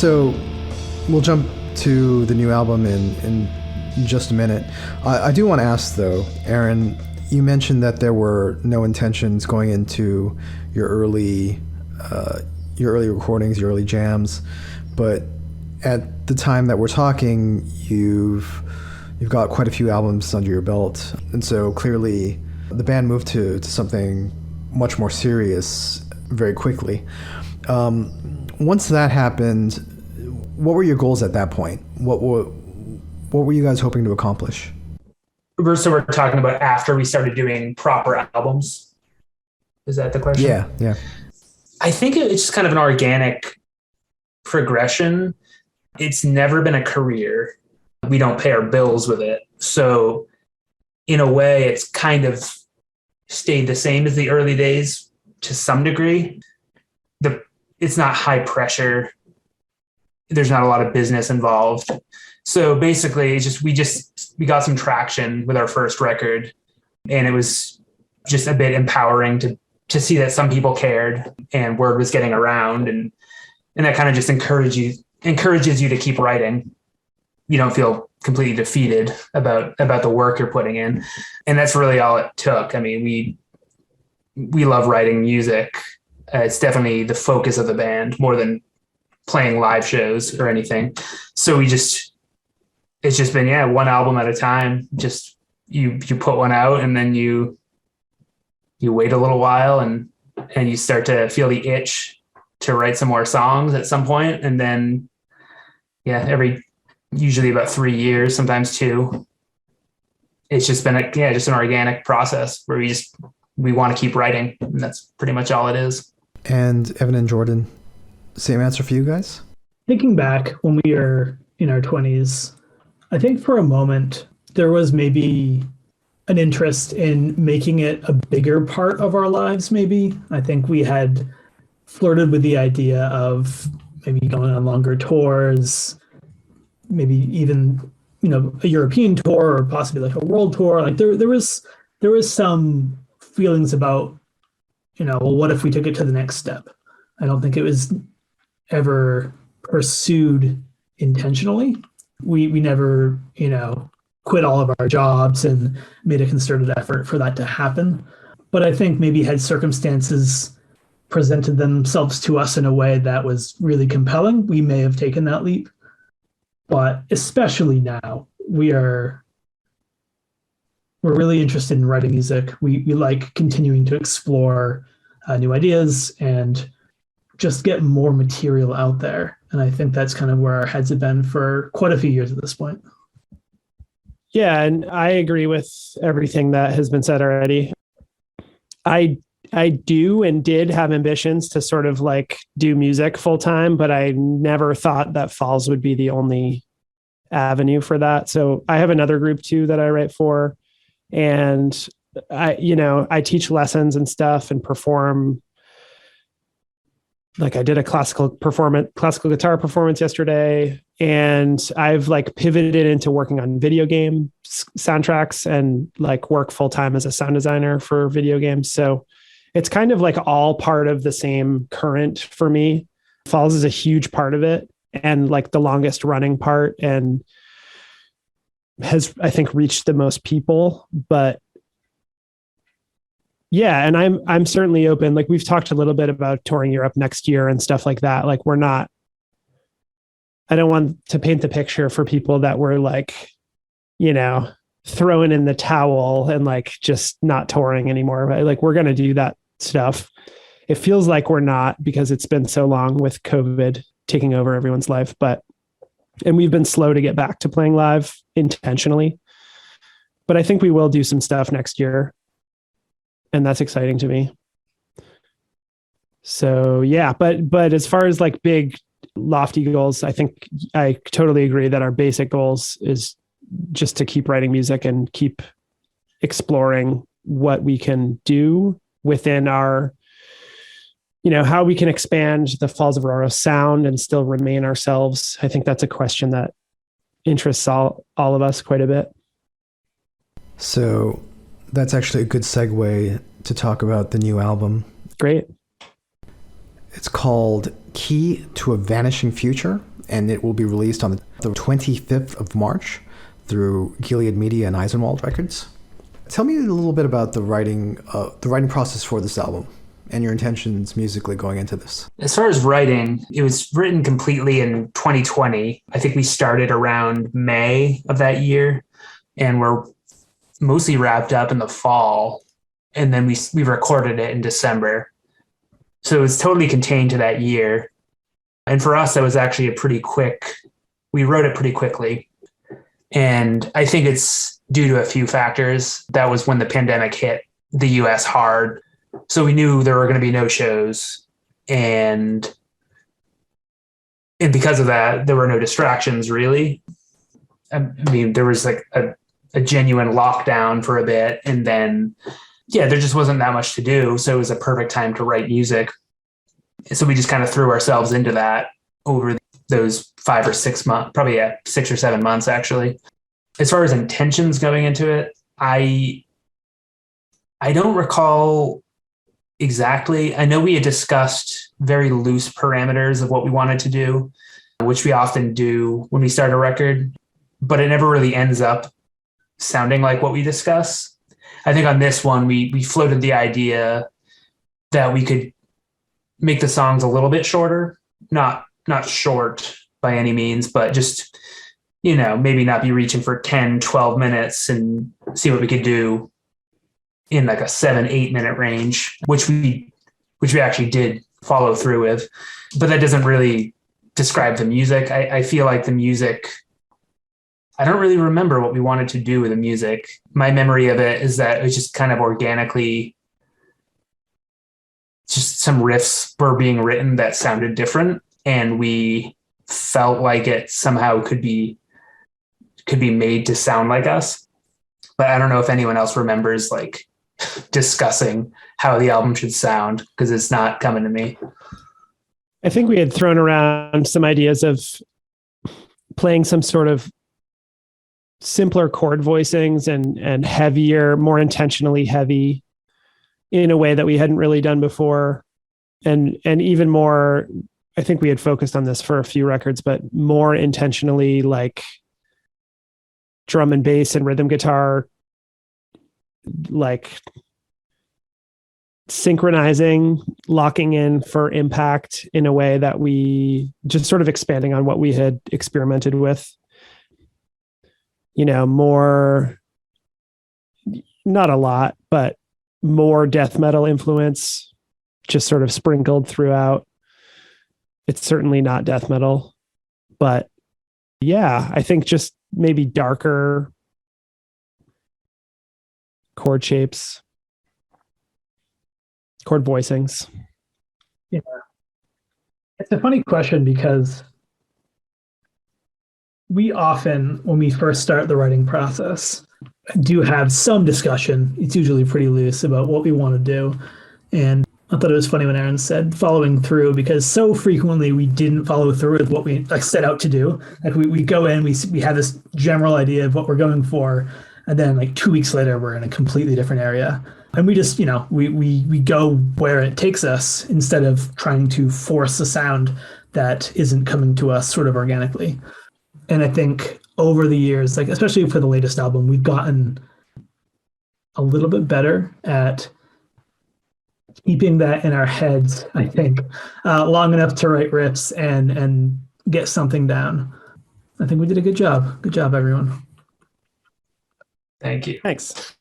So we'll jump to the new album in just a minute. I do want to ask though, Aaron, you mentioned that there were no intentions going into your early recordings, your early jams, but at the time that we're talking, you've got quite a few albums under your belt, and so clearly the band moved to something much more serious very quickly. Once that happened, what were your goals at that point? What were you guys hoping to accomplish? So we're talking about after we started doing proper albums. Is that the question? Yeah. I think it's just kind of an organic progression. It's never been a career. We don't pay our bills with it. So in a way, it's kind of stayed the same as the early days to some degree. It's not high pressure. There's not a lot of business involved. So basically it's just we got some traction with our first record, and it was just a bit empowering to see that some people cared and word was getting around, and that kind of just encourages you to keep writing. You don't feel completely defeated about the work you're putting in. And that's really all it took. I mean, we love writing music. It's definitely the focus of the band more than playing live shows or anything. So it's just been, one album at a time. Just you put one out, and then you wait a little while and you start to feel the itch to write some more songs at some point. And then, usually about 3 years, sometimes 2. It's just been just an organic process where we want to keep writing. And that's pretty much all it is. And Evan and Jordan, same answer for you guys? Thinking back when we were in our 20s, I think for a moment there was maybe an interest in making it a bigger part of our lives, maybe. I think we had flirted with the idea of maybe going on longer tours, maybe even, a European tour or possibly like a world tour. Like there was some feelings about, well, what if we took it to the next step? I don't think it was ever pursued intentionally. We never, quit all of our jobs and made a concerted effort for that to happen. But I think maybe had circumstances presented themselves to us in a way that was really compelling, we may have taken that leap. But especially now, we're really interested in writing music. We like continuing to explore new ideas and just get more material out there. And I think that's kind of where our heads have been for quite a few years at this point. Yeah, and I agree with everything that has been said already. I do and did have ambitions to sort of like do music full time, but I never thought that Falls would be the only avenue for that. So I have another group too that I write for, and I teach lessons and stuff and perform. Like I did a classical guitar performance yesterday, and I've like pivoted into working on video game soundtracks and like work full time as a sound designer for video games. So it's kind of like all part of the same current for me. Falls is a huge part of it, and like the longest running part, and has, I think, reached the most people. But yeah, and I'm certainly open. Like we've talked a little bit about touring Europe next year and stuff like that. Like I don't want to paint the picture for people that we're like, throwing in the towel and like just not touring anymore. Right? Like we're going to do that stuff. It feels like we're not, because it's been so long with COVID taking over everyone's life, and we've been slow to get back to playing live intentionally, but I think we will do some stuff next year. And that's exciting to me. So yeah, but as far as like big lofty goals, I think I totally agree that our basic goals is just to keep writing music and keep exploring what we can do within our, how we can expand the Falls of Rauros sound and still remain ourselves. I think that's a question that interests all of us quite a bit. So that's actually a good segue to talk about the new album. Great. It's called Key to a Vanishing Future. and it will be released on the 25th of March through Gilead Media and Eisenwald Records. Tell me a little bit about the writing process for this album and your intentions musically going into this. As far as writing, it was written completely in 2020. I think we started around May of that year, and we're mostly wrapped up in the fall. And then we recorded it in December. So it was totally contained to that year. And for us, that was actually we wrote it pretty quickly. And I think it's due to a few factors. That was when the pandemic hit the US hard. So we knew there were going to be no shows. And because of that, there were no distractions really. I mean, there was like a genuine lockdown for a bit. And then, there just wasn't that much to do. So it was a perfect time to write music. So we just kind of threw ourselves into that over those 5 or 6 months, probably 6 or 7 months, actually. As far as intentions going into it, I don't recall exactly. I know we had discussed very loose parameters of what we wanted to do, which we often do when we start a record, but it never really ends up sounding like what we discuss. I think on this one, we floated the idea that we could make the songs a little bit shorter, not short by any means, but just, maybe not be reaching for 10, 12 minutes and see what we could do in like a 7-8 minute range, which we actually did follow through with, but that doesn't really describe the music. I feel like the music, I don't really remember what we wanted to do with the music. My memory of it is that it was just kind of organically, just some riffs were being written that sounded different, and we felt like it somehow could be made to sound like us. But I don't know if anyone else remembers like discussing how the album should sound, because it's not coming to me. I think we had thrown around some ideas of playing some sort of simpler chord voicings and heavier, more intentionally heavy in a way that we hadn't really done before. And even more, I think we had focused on this for a few records, but more intentionally like drum and bass and rhythm guitar, like synchronizing, locking in for impact in a way that we just sort of expanding on what we had experimented with. More, not a lot, but more death metal influence just sort of sprinkled throughout. It's certainly not death metal, but I think just maybe darker chord shapes, chord voicings. Yeah. It's a funny question because we often, when we first start the writing process, do have some discussion. It's usually pretty loose about what we want to do. And I thought it was funny when Aaron said following through, because so frequently we didn't follow through with what we set out to do. Like we go in, we have this general idea of what we're going for, and then like 2 weeks later we're in a completely different area. And we just, we go where it takes us instead of trying to force a sound that isn't coming to us sort of organically. And I think over the years, like especially for the latest album, we've gotten a little bit better at keeping that in our heads, I think, long enough to write riffs and get something down. I think we did a good job. Good job, everyone. Thank you. Thanks.